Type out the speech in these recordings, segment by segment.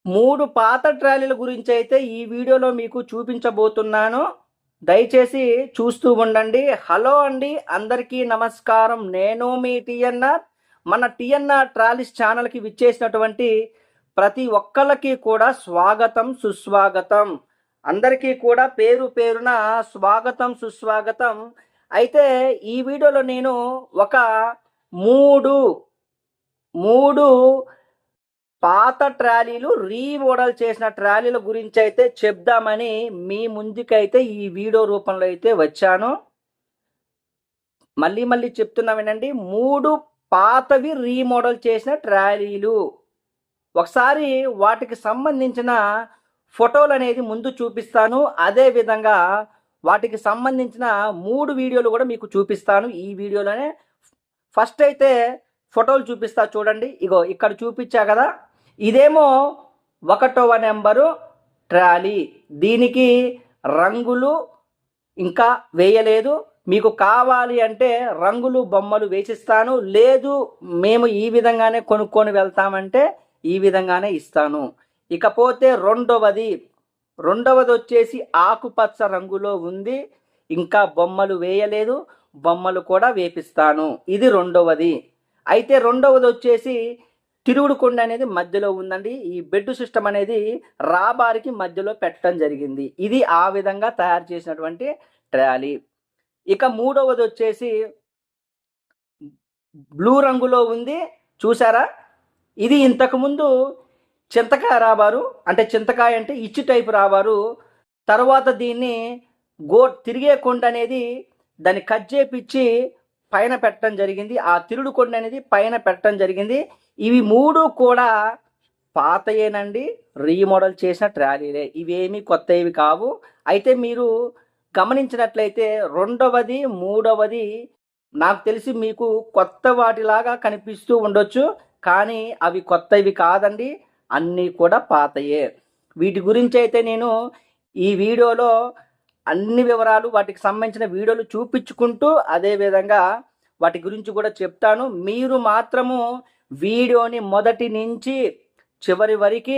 3 పాత ట్రాలీల గురించి అయితే ఈ వీడియోలో మీకు చూపించబోతున్నాను. దయచేసి చూస్తూ ఉండండి. హలో అండి, అందరికీ నమస్కారం. నేను మీ టీఎన్ఆర్. మన టీఎన్ఆర్ ట్రాలీస్ ఛానల్కి విచ్చేసినటువంటి ప్రతి ఒక్కళ్ళకి కూడా స్వాగతం, సుస్వాగతం. అందరికీ కూడా పేరు పేరున స్వాగతం, సుస్వాగతం. అయితే ఈ వీడియోలో నేను ఒక మూడు మూడు పాత ట్రాలీలు రీమోడల్ చేసిన ట్రాలీల గురించి అయితే చెప్దామని మీ ముందుకైతే ఈ వీడియో రూపంలో అయితే వచ్చాను. మళ్ళీ చెప్తున్నా వినండి. 3 పాతవి రీమోడల్ చేసిన ట్రాలీలు. ఒకసారి వాటికి సంబంధించిన ఫోటోలు అనేది ముందు చూపిస్తాను. అదేవిధంగా వాటికి సంబంధించిన 3 వీడియోలు కూడా మీకు చూపిస్తాను ఈ వీడియోలోనే. ఫస్ట్ అయితే ఫోటోలు చూపిస్తా చూడండి. ఇగో ఇక్కడ చూపించా కదా, ఇదేమో 1వ నెంబరు ట్రాలీ. దీనికి రంగులు ఇంకా వేయలేదు. మీకు కావాలి అంటే రంగులు బొమ్మలు వేసిస్తాను, లేదు మేము ఈ విధంగానే కొనుక్కొని వెళ్తామంటే ఈ విధంగానే ఇస్తాను. ఇకపోతే రెండవది వచ్చేసి ఆకుపచ్చ రంగులో ఉంది, ఇంకా బొమ్మలు వేయలేదు, బొమ్మలు కూడా వేపిస్తాను. ఇది రెండవది. అయితే రెండవది వచ్చేసి తిరుగుడు కొండ అనేది మధ్యలో ఉందండి. ఈ బెడ్ సిస్టమ్ అనేది రాబారికి మధ్యలో పెట్టడం జరిగింది. ఇది ఆ విధంగా తయారు చేసినటువంటి ట్రాలీ. ఇక మూడవది వచ్చేసి బ్లూ రంగులో ఉంది, చూసారా? ఇది ఇంతకుముందు చింతకాయ రాబారు, అంటే చింతకాయ అంటే ఇచ్చి టైపు రాబారు. తర్వాత దీన్ని తిరిగే కొండ అనేది దాన్ని కట్ చేపిచ్చి పైన పెట్టడం జరిగింది. ఆ తిరుడు కొండ అనేది పైన పెట్టడం జరిగింది. ఇవి 3 కూడా పాతయేనండి, రీమోడల్ చేసిన ట్రాలీలే. ఇవేమీ కొత్తవి కావు. అయితే మీరు గమనించినట్లయితే రెండవది, మూడవది నాకు తెలిసి మీకు కొత్త వాటిలాగా కనిపిస్తూ ఉండొచ్చు, కానీ అవి కొత్తవి కాదండి, అన్నీ కూడా పాతయే. వీటి గురించి అయితే నేను ఈ వీడియోలో అన్ని వివరాలు, వాటికి సంబంధించిన వీడియోలు చూపించుకుంటూ అదేవిధంగా వాటి గురించి కూడా చెప్తాను. మీరు మాత్రము వీడియోని మొదటి నుంచి చివరి వరకు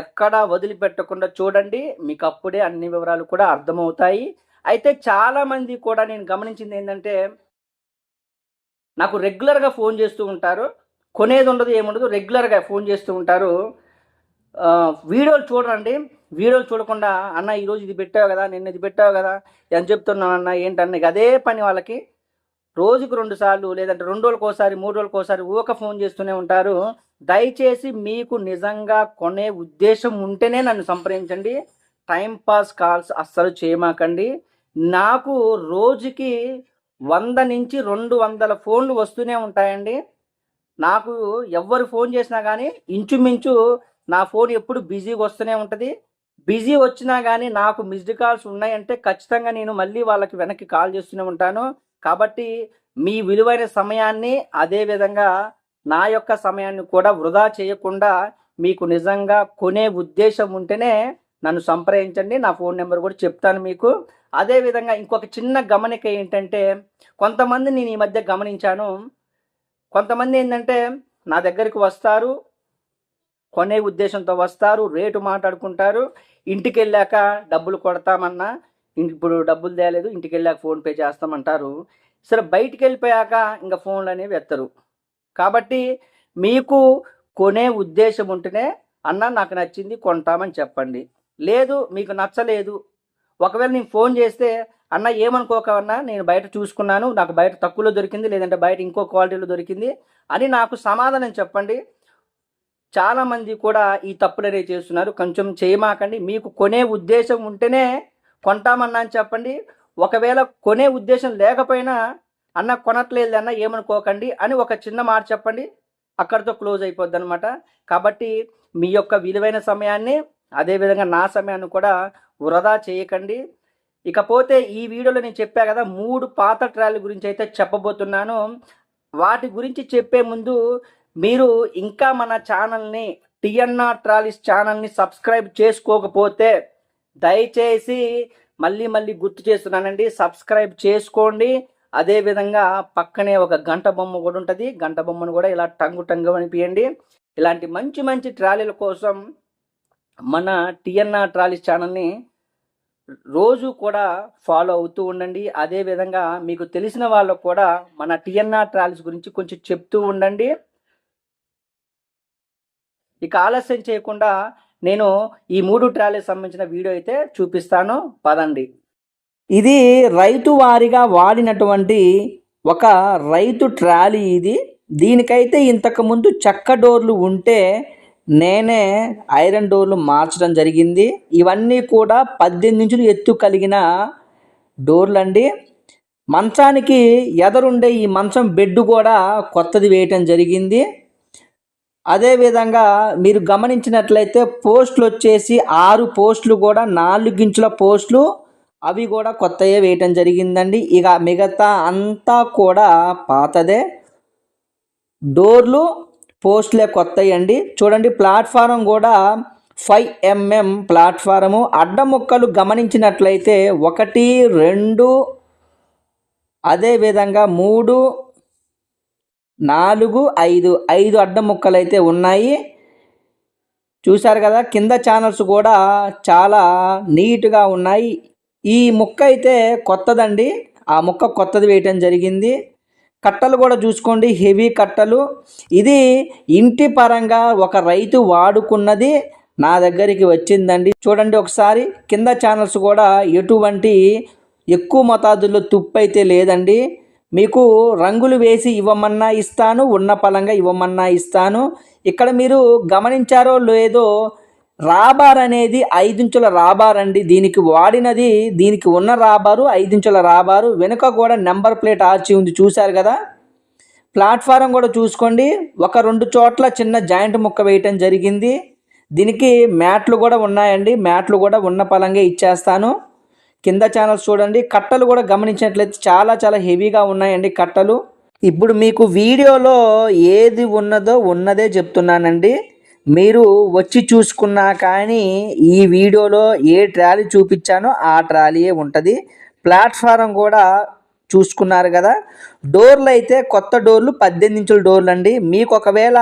ఎక్కడా వదిలిపెట్టకుండా చూడండి, మీకు అప్పుడే అన్ని వివరాలు కూడా అర్థమవుతాయి. అయితే చాలామంది కూడా నేను గమనించింది ఏంటంటే, నాకు రెగ్యులర్గా ఫోన్ చేస్తూ ఉంటారు. కొనేది ఉండదు, ఏముండదు, రెగ్యులర్గా ఫోన్ చేస్తూ ఉంటారు. వీడియోలు చూడండి, వీడియోలు చూడకుండా అన్న ఈరోజు ఇది పెట్టావు కదా, నిన్న ఇది పెట్టావు కదా అని చెప్తున్నావు అన్న, ఏంటన్న అదే పని వాళ్ళకి. రోజుకు 2 సార్లు లేదంటే 2 రోజులకు ఒకసారి, 3 రోజులకు ఒకసారి ఊక ఫోన్ చేస్తూనే ఉంటారు. దయచేసి మీకు నిజంగా కొనే ఉద్దేశం ఉంటేనే నన్ను సంప్రదించండి. టైంపాస్ కాల్స్ అస్సలు చేయమాకండి. నాకు రోజుకి 100 నుంచి 200 ఫోన్లు వస్తూనే ఉంటాయండి. నాకు ఎవరు ఫోన్ చేసినా కానీ ఇంచుమించు నా ఫోన్ ఎప్పుడు బిజీగా వస్తూనే ఉంటుంది. బిజీ వచ్చినా కానీ నాకు మిస్డ్ కాల్స్ ఉన్నాయంటే ఖచ్చితంగా నేను మళ్ళీ వాళ్ళకి వెనక్కి కాల్ చేస్తూనే ఉంటాను. కాబట్టి మీ విలువైన సమయాన్ని, అదేవిధంగా నా యొక్క సమయాన్ని కూడా వృధా చేయకుండా మీకు నిజంగా కొనే ఉద్దేశం ఉంటేనే నన్ను సంప్రదించండి. నా ఫోన్ నెంబర్ కూడా చెప్తాను మీకు. అదేవిధంగా ఇంకొక చిన్న గమనిక ఏంటంటే, కొంతమంది నేను ఈ మధ్య గమనించాను, కొంతమంది ఏంటంటే నా దగ్గరికి వస్తారు, కొనే ఉద్దేశంతో వస్తారు, రేటు మాట్లాడుకుంటారు. ఇంటికి వెళ్ళాక డబ్బులు కొడతామన్నా, ఇప్పుడు డబ్బులు తేలేదు, ఇంటికి వెళ్ళాక ఫోన్పే చేస్తామంటారు. సరే, బయటికి వెళ్ళిపోయాక ఇంకా ఫోన్లు అనేవి ఎత్తరు. కాబట్టి మీకు కొనే ఉద్దేశం ఉంటేనే అన్న నాకు నచ్చింది కొంటామని చెప్పండి. లేదు మీకు నచ్చలేదు, ఒకవేళ నేను ఫోన్ చేస్తే అన్న ఏమనుకోకన్నా, నేను బయట చూసుకున్నాను, నాకు బయట తక్కువలో దొరికింది, లేదంటే బయట ఇంకో క్వాలిటీలో దొరికింది అని నాకు సమాధానం చెప్పండి. చాలామంది కూడా ఈ తప్పులనే చేస్తున్నారు, కొంచెం చేయమాకండి. మీకు కొనే ఉద్దేశం ఉంటేనే కొంటామన్నా అని చెప్పండి. ఒకవేళ కొనే ఉద్దేశం లేకపోయినా అన్న కొనట్లేదు అన్న ఏమనుకోకండి అని ఒక చిన్న మాట చెప్పండి, అక్కడితో క్లోజ్ అయిపోద్ది అనమాట. కాబట్టి మీ యొక్క విలువైన సమయాన్ని, అదేవిధంగా నా సమయాన్ని కూడా వృధా చేయకండి. ఇకపోతే ఈ వీడియోలో నేను చెప్పా కదా, 3 పాత ట్రాలీ గురించి అయితే చెప్పబోతున్నాను. వాటి గురించి చెప్పే ముందు మీరు ఇంకా మన ఛానల్ని, టీఎన్ఆర్ ట్రాలీస్ ఛానల్ని సబ్స్క్రైబ్ చేసుకోకపోతే దయచేసి మళ్ళీ గుర్తు చేస్తున్నానండి, సబ్స్క్రైబ్ చేసుకోండి. అదేవిధంగా పక్కనే ఒక గంట బొమ్మ కూడా ఉంటుంది, గంట బొమ్మను కూడా ఇలా టంగు అనిపించండి. ఇలాంటి మంచి ట్రాలీల కోసం మన టిఎన్ఆర్ ట్రాలీస్ ఛానల్ని రోజు కూడా ఫాలో అవుతూ ఉండండి. అదేవిధంగా మీకు తెలిసిన వాళ్ళకు కూడా మన టిఎన్ఆర్ ట్రాలీస్ గురించి కొంచెం చెప్తూ ఉండండి. ఇక ఆలస్యం చేయకుండా నేను ఈ 3 ట్రాలీస్ సంబంధించిన వీడియో అయితే చూపిస్తాను, పదండి. ఇది రైతు వారిగా వాడినటువంటి ఒక రైతు ట్రాలీ ఇది. దీనికైతే ఇంతకుముందు చెక్క డోర్లు ఉంటే నేనే ఐరన్ డోర్లు మార్చడం జరిగింది. ఇవన్నీ కూడా 18 ఇంచులు ఎత్తు కలిగిన డోర్లు అండి. మంచానికి ఎదరుండే ఈ మంచం బెడ్ కూడా కొత్తది వేయటం జరిగింది. అదేవిధంగా మీరు గమనించినట్లయితే పోస్టులు వచ్చేసి 6 పోస్టులు కూడా 4 ఇంచుల పోస్టులు, అవి కూడా కొత్తయే వేయటం జరిగిందండి. ఇక మిగతా అంతా కూడా పాతదే. డోర్లు పోస్టులే కొత్తవి అండి. చూడండి, ప్లాట్ఫారం కూడా 5 mm ప్లాట్ఫారము. అడ్డముక్కలు గమనించినట్లయితే 1, 2, అదేవిధంగా 3, 4, 5 అడ్డం ముక్కలు అయితే ఉన్నాయి. చూశారు కదా, కింద ఛానల్స్ కూడా చాలా నీట్గా ఉన్నాయి. ఈ ముక్క అయితే కొత్తదండి, ఆ ముక్క కొత్తది వేయటం జరిగింది. కట్టలు కూడా చూసుకోండి, హెవీ కట్టలు. ఇది ఇంటి పరంగా ఒక రైతు వాడుకున్నది నా దగ్గరికి వచ్చిందండి. చూడండి ఒకసారి, కింద ఛానల్స్ కూడా ఎటువంటి ఎక్కువ మోతాదులో తుప్పు అయితే లేదండి. మీకు రంగులు వేసి ఇవ్వమన్నా ఇస్తాను, ఉన్న పలంగా ఇవ్వమన్నా ఇస్తాను. ఇక్కడ మీరు గమనించారో లేదో, రాబార్ అనేది 5 ఇంచుల రాబార్ అండి. దీనికి వాడినది, దీనికి ఉన్న రాబారు 5 ఇంచుల రాబారు. వెనుక కూడా నెంబర్ ప్లేట్ ఆర్చి ఉంది, చూశారు కదా. ప్లాట్ఫారం కూడా చూసుకోండి, 1-2 చోట్ల చిన్న జాయింట్ ముక్క వేయటం జరిగింది. దీనికి మ్యాట్లు కూడా ఉన్నాయండి, మ్యాట్లు కూడా ఉన్న పలంగా ఇచ్చేస్తాను. కింద ఛానల్స్ చూడండి, కట్టలు కూడా గమనించినట్లయితే చాలా చాలా హెవీగా ఉన్నాయండి కట్టలు. ఇప్పుడు మీకు వీడియోలో ఏది ఉన్నదో ఉన్నదే చెప్తున్నానండి. మీరు వచ్చి చూసుకున్నా కానీ ఈ వీడియోలో ఏ ట్రాలీ చూపించానో ఆ ట్రాలీయే ఉంటుంది. ప్లాట్ఫారం కూడా చూసుకున్నారు కదా. డోర్లు అయితే కొత్త డోర్లు 18 ఇంచుల డోర్లు అండి. మీకు ఒకవేళ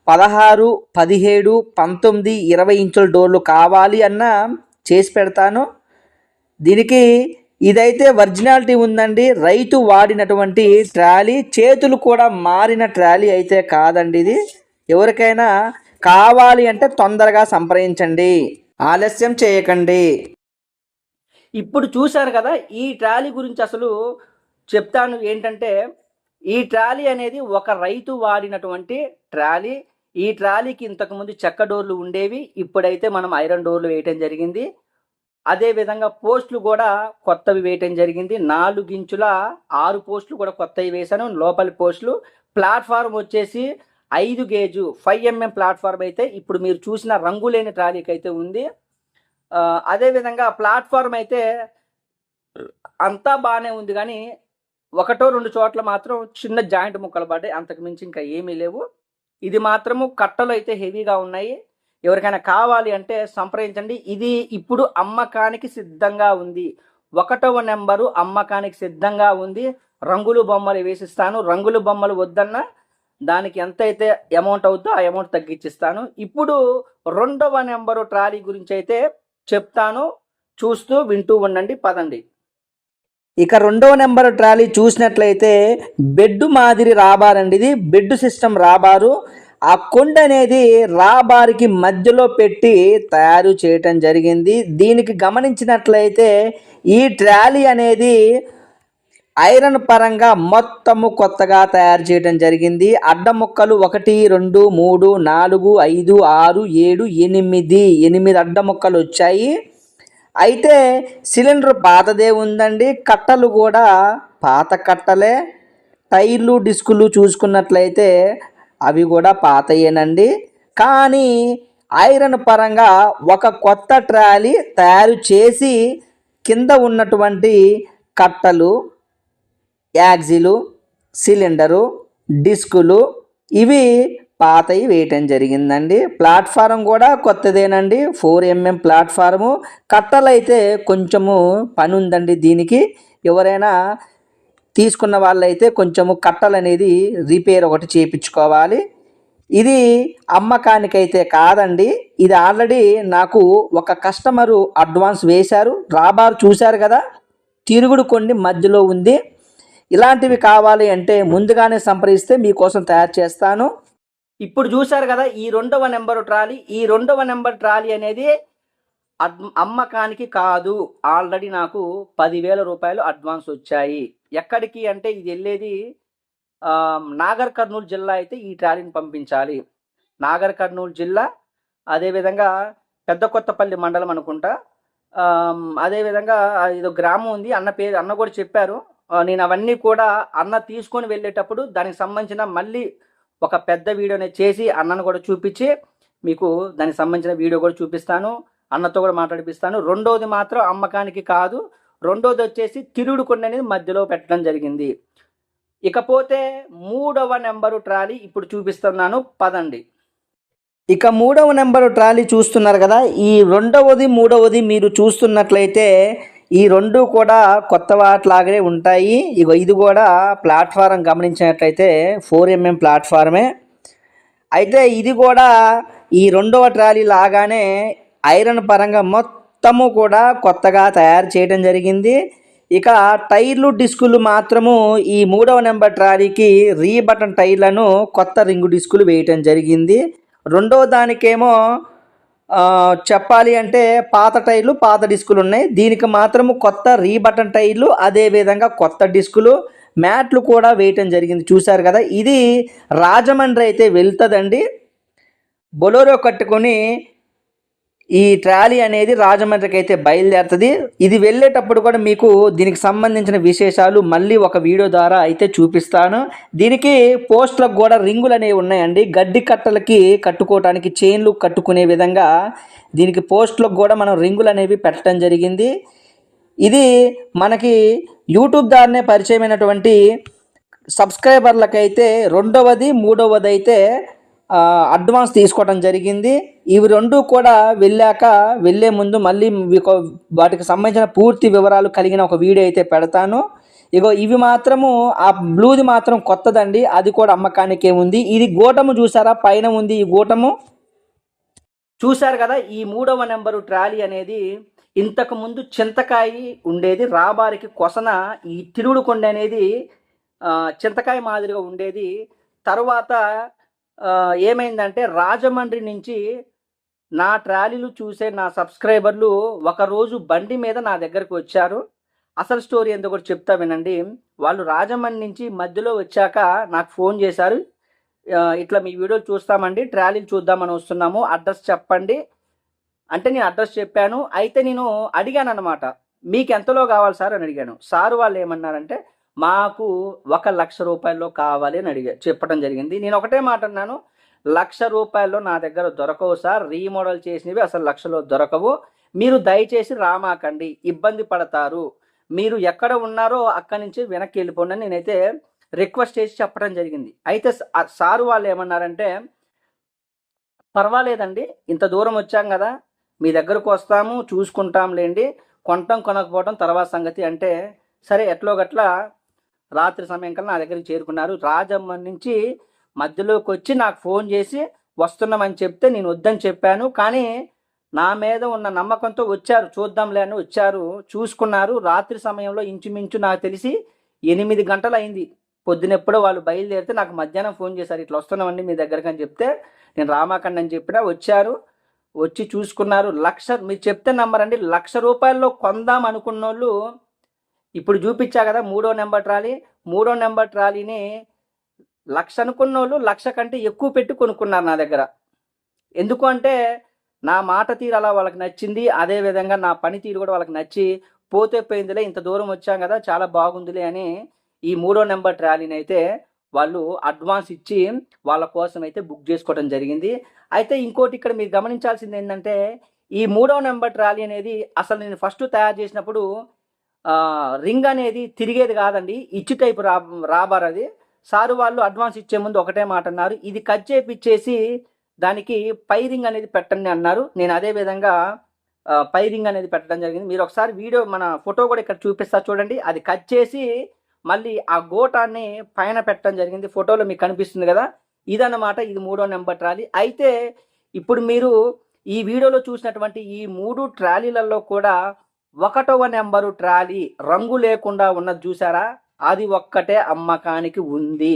16, 17, 19, 20 ఇంచుల డోర్లు కావాలి అన్నా చేసి పెడతాను. దీనికి ఇదైతే ఒరిజినాలిటీ ఉందండి, రైతు వాడినటువంటి ట్రాలీ. చేతులు కూడా మారిన ట్రాలీ అయితే కాదండి ఇది. ఎవరికైనా కావాలి అంటే తొందరగా సంప్రదించండి, ఆలస్యం చేయకండి. ఇప్పుడు చూశారు కదా, ఈ ట్రాలీ గురించి అసలు చెప్తాను. ఏంటంటే, ఈ ట్రాలీ అనేది ఒక రైతు వాడినటువంటి ట్రాలీ. ఈ ట్రాలీకి ఇంతకుముందు చెక్క డోర్లు ఉండేవి, ఇప్పుడైతే మనం ఐరన్ డోర్లు వేయటం జరిగింది. అదేవిధంగా పోస్టులు కూడా కొత్తవి వేయటం జరిగింది. 4 ఇంచుల 6 పోస్టులు కూడా కొత్తవి వేశాను, లోపలి పోస్టులు. ప్లాట్ఫారం వచ్చేసి 5 గేజు 5 mm ప్లాట్ఫారం అయితే ఇప్పుడు మీరు చూసిన రంగులేని ట్రాలీకి అయితే ఉంది. అదేవిధంగా ప్లాట్ఫారం అయితే అంతా బాగానే ఉంది, కానీ 1-2 చోట్ల మాత్రం చిన్న జాయింట్ ముక్కలు పడ్డాయి, అంతకు మించి ఇంకా ఏమీ లేవు. ఇది మాత్రము కట్టలు అయితే హెవీగా ఉన్నాయి. ఎవరికైనా కావాలి అంటే సంప్రదించండి. ఇది ఇప్పుడు అమ్మకానికి సిద్ధంగా ఉంది. 1వ నెంబరు అమ్మకానికి సిద్ధంగా ఉంది. రంగులు బొమ్మలు వేసిస్తాను. రంగులు బొమ్మలు వద్దన్నా దానికి ఎంత అయితే అమౌంట్ అవుతుందో ఆ అమౌంట్ తగ్గించిస్తాను. ఇప్పుడు 2వ నెంబరు ట్రాలీ గురించి అయితే చెప్తాను, చూస్తూ వింటూ ఉండండి, పదండి. ఇక 2వ నెంబర్ ట్రాలీ చూసినట్లయితే బెడ్ మాదిరి రాబార్ అండి. ఇది బెడ్ సిస్టమ్ రాబారు. ఆ కొండ అనేది రాబార్కి మధ్యలో పెట్టి తయారు చేయటం జరిగింది. దీనికి గమనించినట్లయితే ఈ ట్రాలీ అనేది ఐరన్ పరంగా మొత్తము కొత్తగా తయారు చేయడం జరిగింది. అడ్డం ముక్కలు 1, 2, 3, 4, 5, 6, 7, 8 అడ్డం ముక్కలు వచ్చాయి. అయితే సిలిండర్ పాతదే ఉందండి, కట్టలు కూడా పాత కట్టలే. టైర్లు డిస్కులు చూసుకున్నట్లయితే అవి కూడా పాతయేనండి. కానీ ఐరన్ పరంగా ఒక కొత్త ట్రాలీ తయారు చేసి కింద ఉన్నటువంటి కట్టలు, యాక్సిలు, సిలిండరు, డిస్కులు ఇవి పాతవి వేయటం జరిగిందండి. ప్లాట్ఫారం కూడా కొత్తదేనండి, 4 mm ప్లాట్ఫారము. కట్టలు అయితే కొంచెము పని ఉందండి దీనికి. ఎవరైనా తీసుకున్న వాళ్ళైతే కొంచెము కట్టలు అనేది రిపేర్ ఒకటి చేయించుకోవాలి. ఇది అమ్మకానికైతే కాదండి. ఇది ఆల్రెడీ నాకు ఒక కస్టమరు అడ్వాన్స్ వేశారు. రాబార్ చూశారు కదా, తిరుగుడు కొన్ని మధ్యలో ఉంది. ఇలాంటివి కావాలి అంటే ముందుగానే సంప్రదిస్తే మీకోసం తయారు చేస్తాను. ఇప్పుడు చూశారు కదా ఈ రెండవ నెంబరు ట్రాలీ. ఈ రెండవ నెంబర్ ట్రాలీ అనేది అమ్మకానికి కాదు. ఆల్రెడీ నాకు 10,000 రూపాయలు అడ్వాన్స్ వచ్చాయి. ఎక్కడికి అంటే ఇది వెళ్ళేది నాగర్ కర్నూలు జిల్లా అయితే ఈ ట్రాలీని పంపించాలి. నాగర్ కర్నూలు జిల్లా, అదేవిధంగా పెద్ద కొత్తపల్లి మండలం అనుకుంటా. అదేవిధంగా ఇదో గ్రామం ఉంది. అన్న పేరు అన్న కూడా చెప్పారు. నేను అవన్నీ కూడా అన్న తీసుకొని వెళ్ళేటప్పుడు దానికి సంబంధించిన మళ్ళీ ఒక పెద్ద వీడియోని చేసి అన్నను కూడా చూపించి మీకు దానికి సంబంధించిన వీడియో కూడా చూపిస్తాను. అన్నతో కూడా మాట్లాడిపిస్తాను. రెండోది మాత్రం అమ్మకానికి కాదు. రెండోది వచ్చేసి తిరుగుడు కొన్ని అనేది మధ్యలో పెట్టడం జరిగింది. ఇకపోతే మూడవ నెంబరు ట్రాలీ ఇప్పుడు చూపిస్తున్నాను, పదండి. ఇక మూడవ నెంబరు ట్రాలీ చూస్తున్నారు కదా. ఈ రెండవది మూడవది మీరు చూస్తున్నట్లయితే ఈ రెండు కూడా కొత్త వాటిలాగే ఉంటాయి. ఇది కూడా ప్లాట్ఫారం గమనించినట్లయితే 4mm ప్లాట్ఫారమే. అయితే ఇది కూడా ఈ రెండవ ట్రాలీ లాగానే ఐరన్ పరంగా మొత్తము కూడా కొత్తగా తయారు చేయడం జరిగింది. ఇక టైర్లు డిస్కులు మాత్రము ఈ మూడవ నెంబర్ ట్రాలీకి రీబటన్ టైర్లను కొత్త రింగు డిస్కులు వేయటం జరిగింది. రెండవ దానికేమో చెప్పాలి అంటే పాత టైర్లు పాత డిస్కులు ఉన్నాయి. దీనికి మాత్రము కొత్త రీబటన్ టైర్లు, అదేవిధంగా కొత్త డిస్కులు, మ్యాట్లు కూడా వేయటం జరిగింది. చూశారు కదా, ఇది రాజమండ్రి అయితే వెళ్తుందండి. బొలోరో కట్టుకొని ఈ ట్రాలీ అనేది రాజమండ్రికి అయితే బయలుదేరుతుంది. ఇది వెళ్ళేటప్పుడు కూడా మీకు దీనికి సంబంధించిన విశేషాలు మళ్ళీ ఒక వీడియో ద్వారా అయితే చూపిస్తాను. దీనికి పోస్టులకు కూడా రింగులు అనేవి ఉన్నాయండి. గడ్డి కట్టలకి కట్టుకోవడానికి చైన్లు కట్టుకునే విధంగా దీనికి పోస్టులకు కూడా మనం రింగులు అనేవి పెట్టడం జరిగింది. ఇది మనకి యూట్యూబ్ ద్వారానే పరిచయమైనటువంటి సబ్స్క్రైబర్లకైతే రెండవది మూడవది అయితే అడ్వాన్స్ తీసుకోవడం జరిగింది. ఇవి రెండు కూడా వెళ్ళే ముందు మళ్ళీ వాటికి సంబంధించిన పూర్తి వివరాలు కలిగిన ఒక వీడియో అయితే పెడతాను. ఇవి మాత్రము ఆ బ్లూది మాత్రం కొత్తదండి. అది కూడా అమ్మకానికే ఉంది. ఇది గోటము చూసారా, పైన ఉంది ఈ గోటము చూశారు కదా. ఈ మూడవ నెంబరు ట్రాలీ అనేది ఇంతకు ముందు చింతకాయ ఉండేది, రాబారికి కొసన ఈ తిరుగుడు కొండ అనేది చింతకాయ మాదిరిగా ఉండేది. తర్వాత ఏమైందంటే రాజమండ్రి నుంచి నా ట్రాలీలు చూసే నా సబ్స్క్రైబర్లు ఒకరోజు బండి మీద నా దగ్గరకు వచ్చారు. అసలు స్టోరీ ఎంతో కూడా చెప్తా వినండి. వాళ్ళు రాజమండ్రి నుంచి మధ్యలో వచ్చాక నాకు ఫోన్ చేశారు. ఇట్లా మీ వీడియోలు చూస్తామండి, ట్రాలీలు చూద్దామని వస్తున్నాము, అడ్రస్ చెప్పండి అంటే నేను అడ్రస్ చెప్పాను. అయితే నేను అడిగాను అనమాట, మీకు ఎంతలో కావాలి సార్ అని అడిగాను. సార్ వాళ్ళు ఏమన్నారంటే మాకు 1,00,000 రూపాయల్లో కావాలి అని చెప్పడం జరిగింది. నేను ఒకటే మాట అన్నాను, 1,00,000 రూపాయల్లో నా దగ్గర దొరకవు సార్, రీమోడల్ చేసినవి అసలు 1,00,000లో దొరకవు. మీరు దయచేసి రామాకండి, ఇబ్బంది పడతారు, మీరు ఎక్కడ ఉన్నారో అక్కడి నుంచి వెనక్కి వెళ్ళిపోండి అని నేనైతే రిక్వెస్ట్ చేసి చెప్పడం జరిగింది. అయితే సారు వాళ్ళు ఏమన్నారంటే పర్వాలేదండి, ఇంత దూరం వచ్చాం కదా, మీ దగ్గరకు వస్తాము, చూసుకుంటాంలేండి, కొనటం కొనకపోవడం తర్వాత సంగతి అంటే సరే ఎట్లో గట్లా రాత్రి సమయం కల్లా నా దగ్గరికి చేరుకున్నారు. రాజమండ్రి నుంచి మధ్యలోకి వచ్చి నాకు ఫోన్ చేసి వస్తున్నామని చెప్తే నేను వద్దని చెప్పాను. కానీ నా మీద ఉన్న నమ్మకంతో వచ్చారు, చూద్దాంలే అని వచ్చారు, చూసుకున్నారు. రాత్రి సమయంలో ఇంచుమించు నాకు తెలిసి 8 గంటలు అయింది. పొద్దునెప్పుడో వాళ్ళు బయలుదేరితే నాకు మధ్యాహ్నం ఫోన్ చేశారు, ఇట్లా వస్తున్నామండి మీ దగ్గరకు అని చెప్తే నేను రామాకండి అని చెప్పినా వచ్చారు. వచ్చి చూసుకున్నారు. 1,00,000 మీరు చెప్తే నమ్మరండి, 1,00,000 రూపాయల్లో కొందాం అనుకున్న వాళ్ళు ఇప్పుడు చూపించా కదా మూడో నెంబర్ ట్రాలీని 1,00,000 అనుకున్న వాళ్ళు 1,00,000 కంటే ఎక్కువ పెట్టి కొనుక్కున్నారు నా దగ్గర. ఎందుకు అంటే నా మాట తీరు అలా వాళ్ళకి నచ్చింది, అదేవిధంగా నా పని తీరు కూడా వాళ్ళకి నచ్చి పోతే పోయిందిలే, ఇంత దూరం వచ్చాం కదా చాలా బాగుందిలే అని ఈ మూడో నెంబర్ ట్రాలీని అయితే వాళ్ళు అడ్వాన్స్ ఇచ్చి వాళ్ళ కోసం అయితే బుక్ చేసుకోవడం జరిగింది. అయితే ఇంకోటి ఇక్కడ మీరు గమనించాల్సింది ఏంటంటే ఈ మూడో నెంబర్ ట్రాలీ అనేది అసలు నేను ఫస్ట్ తయారు చేసినప్పుడు రింగ్ అనేది తిరిగేది కాదండి, ఇచ్చి టైపు రాబార్ అది. సారు వాళ్ళు అడ్వాన్స్ ఇచ్చే ముందు ఒకటే మాట అన్నారు, ఇది కట్ చేపిచ్చేసి దానికి పై రింగ్ అనేది పెట్టండి అన్నారు. నేను అదే విధంగా పై రింగ్ అనేది పెట్టడం జరిగింది. మీరు ఒకసారి వీడియో మన ఫోటో కూడా ఇక్కడ చూపిస్తా చూడండి. అది కట్ చేసి మళ్ళీ ఆ గోటాన్ని పైన పెట్టడం జరిగింది. ఫోటోలో మీకు కనిపిస్తుంది కదా, ఇదన్నమాట, ఇది 3వ నెంబర్ ట్రాలీ. అయితే ఇప్పుడు మీరు ఈ వీడియోలో చూసినటువంటి ఈ 3 ట్రాలీలలో కూడా 1వ నెంబరు ట్రాలీ రంగు లేకుండా ఉన్నది చూసారా, అది ఒక్కటే అమ్మకానికి ఉంది.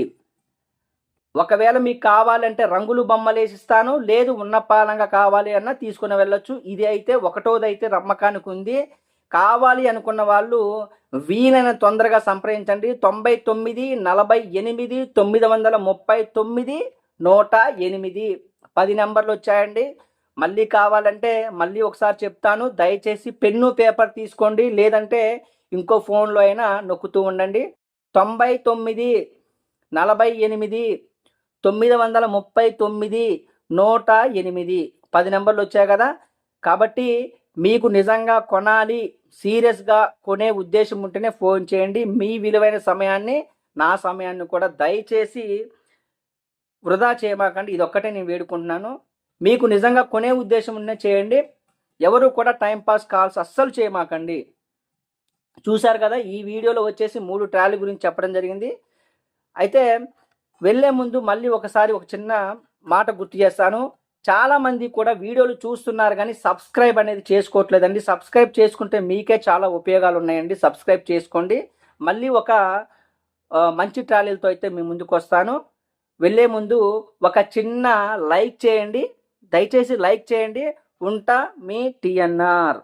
ఒకవేళ మీకు కావాలంటే రంగులు బొమ్మలేసిస్తాను, లేదు ఉన్న పాలంగా కావాలి అన్న తీసుకుని వెళ్ళొచ్చు. ఇది అయితే 1వదైతే అమ్మకానికి ఉంది. కావాలి అనుకున్న వాళ్ళు వీలైన తొందరగా సంప్రదించండి. 99 48 939 108 10 నెంబర్లు వచ్చాయండి. మళ్ళీ కావాలంటే మళ్ళీ ఒకసారి చెప్తాను, దయచేసి పెన్ను పేపర్ తీసుకోండి, లేదంటే ఇంకో ఫోన్లో అయినా నొక్కుతూ ఉండండి. 99 48 939 108 10 నెంబర్లు వచ్చాయి కదా. కాబట్టి మీకు నిజంగా కొనాలి, సీరియస్గా కొనే ఉద్దేశం ఉంటేనే ఫోన్ చేయండి. మీ విలువైన సమయాన్ని, నా సమయాన్ని కూడా దయచేసి వృధా చేయమాకండి. ఇదొక్కటే నేను వేడుకుంటున్నాను. మీకు నిజంగా కొనే ఉద్దేశం ఉంటే చేయండి. ఎవరు కూడా టైంపాస్ కాల్స్ అస్సలు చేయమాకండి. చూశారు కదా, ఈ వీడియోలో వచ్చేసి 3 ట్రాలీ గురించి చెప్పడం జరిగింది. అయితే వెళ్ళే ముందు మళ్ళీ ఒకసారి ఒక చిన్న మాట గుర్తు చేస్తాను. చాలామంది కూడా వీడియోలు చూస్తున్నారు కానీ సబ్స్క్రైబ్ అనేది చేసుకోవట్లేదండి. సబ్స్క్రైబ్ చేసుకుంటే మీకే చాలా ఉపయోగాలు ఉన్నాయండి. సబ్స్క్రైబ్ చేసుకోండి. మళ్ళీ ఒక మంచి ట్రాలీలతో అయితే మీ ముందుకు వస్తాను. వెళ్ళే ముందు ఒక చిన్న లైక్ చేయండి, దయచేసి లైక్ చేయండి. ఉంటా, మీ TNR.